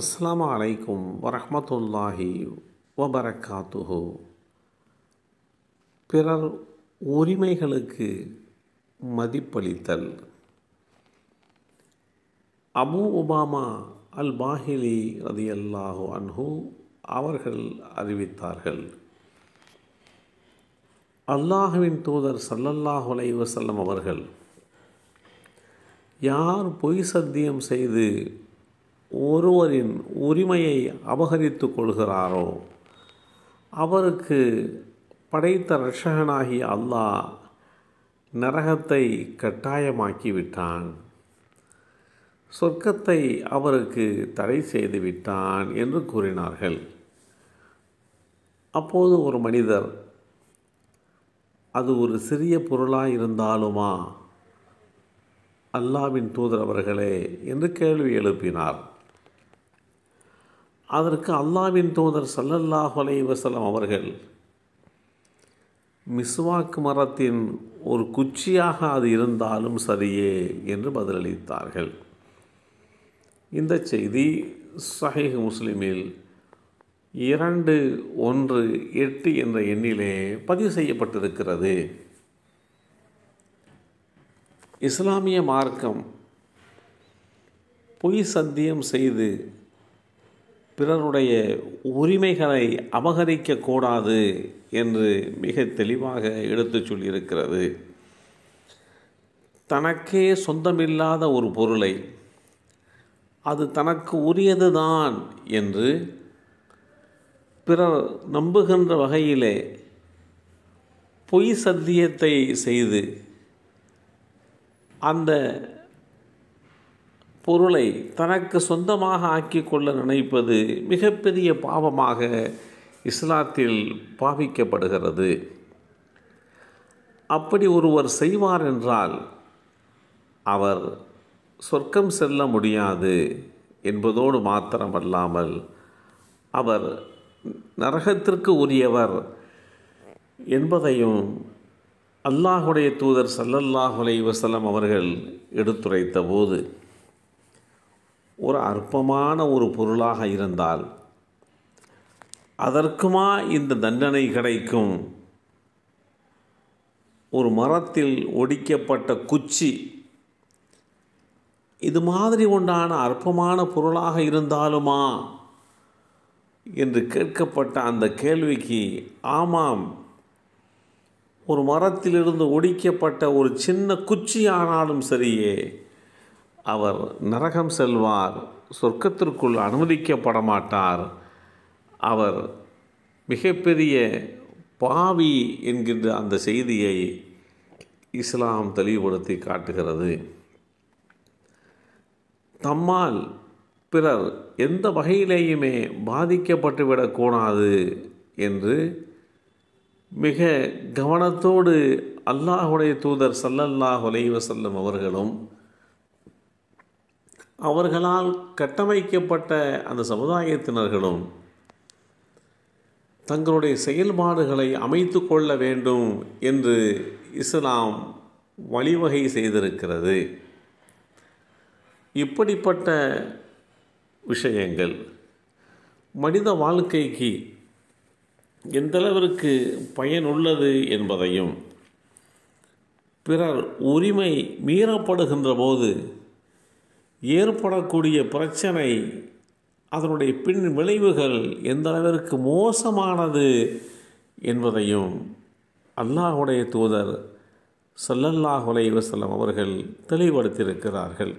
அஸ்ஸலாமு அலைக்கும் வரஹ்மத்துல்லாஹி வபரகாத்துஹு. பிறர் உரிமைகளுக்கு மதிப்பளித்தல். அபூ உமாமா அல் பாஹிலி ரலியல்லாஹு அன்ஹு அவர்கள் அறிவித்தார்கள், அல்லாஹ்வின் தூதர் ஸல்லல்லாஹு அலைஹி வஸல்லம் அவர்கள், யார் பொய் சத்தியம் செய்து ஒருவரின் உரிமையை அபகரித்து கொள்கிறாரோ அவருக்கு படைத்த இரட்சகனாகிய அல்லாஹ் நரகத்தை கட்டாயமாக்கிவிட்டான், சொர்க்கத்தை அவருக்கு தடை செய்து விட்டான் என்று கூறினார்கள். அப்போது ஒரு மனிதர், அது ஒரு சிறிய பொருளாக இருந்தாலுமா அல்லாஹ்வின் தூதர் அவர்களே என்று கேள்வி எழுப்பினார். அதற்கு அல்லாஹ்வின் தூதர் ஸல்லல்லாஹு அலைஹி வஸல்லம் அவர்கள், மிஸ்வாக் மரத்தின் ஒரு குச்சியாக அது இருந்தாலும் சரியே என்று பதிலளித்தார்கள். இந்த செய்தி ஸஹீஹ் முஸ்லிமில் 218 என்ற எண்ணிலே பதிவு செய்யப்பட்டிருக்கிறது. இஸ்லாமிய மார்க்கம் பொய் சத்தியம் செய்து பிறருடைய உரிமைகளை அபகரிக்கக்கூடாது என்று மிக தெளிவாக எடுத்துச் சொல்லியிருக்கிறது. தனக்கே சொந்தமில்லாத ஒரு பொருளை அது தனக்கு உரியதுதான் என்று பிறர் நம்புகின்ற வகையிலே பொய் சத்தியத்தை செய்து அந்த பொருளை தனக்கு சொந்தமாக ஆக்கி கொள்ள நினைப்பது மிகப்பெரிய பாவமாக இஸ்லாத்தில் பாவிக்கப்படுகிறது. அப்படி ஒருவர் செய்வார் என்றால் அவர் சொர்க்கம் செல்ல முடியாது என்பதோடு மாத்திரமல்லாமல் அவர் நரகத்திற்கு உரியவர் என்பதையும் அல்லாஹுடைய தூதர் ஸல்லல்லாஹு அலைஹி வஸல்லம் அவர்கள் எடுத்துரைத்த போது, ஒரு அற்பமான ஒரு பொருளாக இருந்தால் அதற்குமா இந்த தண்டனை கிடைக்கும்? ஒரு மரத்தில் ஒடிக்கப்பட்ட குச்சி இது மாதிரி உண்டான அற்பமான பொருளாக இருந்தாலுமா என்று கேட்கப்பட்ட அந்த கேள்விக்கு, ஆமாம், ஒரு மரத்திலிருந்து ஒடிக்கப்பட்ட ஒரு சின்ன குச்சி ஆனாலும் சரியே அவர் நரகம் செல்வார், சொர்க்கத்திற்குள் அனுமதிக்கப்பட மாட்டார், அவர் மிகப்பெரிய பாவி என்கின்ற அந்த செய்தியை இஸ்லாம் தெளிவுபடுத்தி காட்டுகிறது. தம்மால் பிறர் எந்த வகையிலேயுமே பாதிக்கப்பட்டுவிடக்கூடாது என்று மிக கவனத்தோடு அல்லாஹுடைய தூதர் ஸல்லல்லாஹு அலைஹி வஸல்லம் அவர்களும் அவர்களால் கட்டமைக்கப்பட்ட அந்த சமுதாயத்தினர்களும் தங்களுடைய செயல்பாடுகளை அமைத்து கொள்ள வேண்டும் என்று இஸ்லாம் வழிவகை செய்திருக்கிறது. இப்படிப்பட்ட விஷயங்கள் மனித வாழ்க்கைக்கு எந்தளவிற்கு பயனுள்ளது என்பதையும், பிறர் உரிமை மீறப்படுகின்ற போது ஏற்படக்கூடிய பிரச்சனை, அதனுடைய பின் விளைவுகள் எந்த அளவிற்கு மோசமானது என்பதையும் அல்லாஹுடைய தூதர் ஸல்லல்லாஹு அலைஹி வஸல்லம் அவர்கள் தெளிவுபடுத்தியிருக்கிறார்கள்.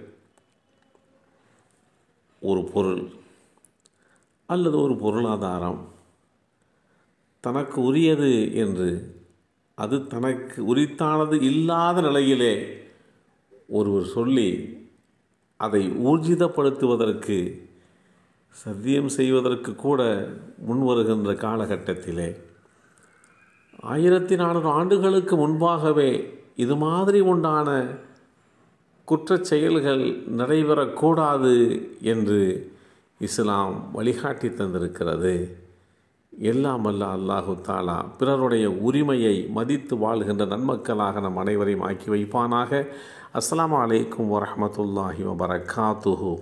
ஒரு பொருள் அல்லது ஒரு பொருளாதாரம் தனக்கு உரியது என்று அது தனக்கு உரித்தானது இல்லாத நிலையிலே ஒருவர் சொல்லி அதை ஊர்ஜிதப்படுத்துவதற்கு, சத்தியம் செய்வதற்கு கூட முன்வருகின்ற காலகட்டத்திலே 1400 ஆண்டுகளுக்கு முன்பாகவே இது மாதிரி உண்டான குற்றச் செயல்கள் நடைபெறக்கூடாது என்று இஸ்லாம் வழிகாட்டி தந்திருக்கிறது. எல்லாம் வல்ல அல்லாஹு தாலா பிறருடைய உரிமையை மதித்து வாழ்கின்ற நன்மக்களாக நம் அனைவரையும் ஆக்கி வைப்பானாக. அஸ்ஸலாமு அலைக்கும் வரஹ்மத்துல்லாஹி வபரகாத்துஹு.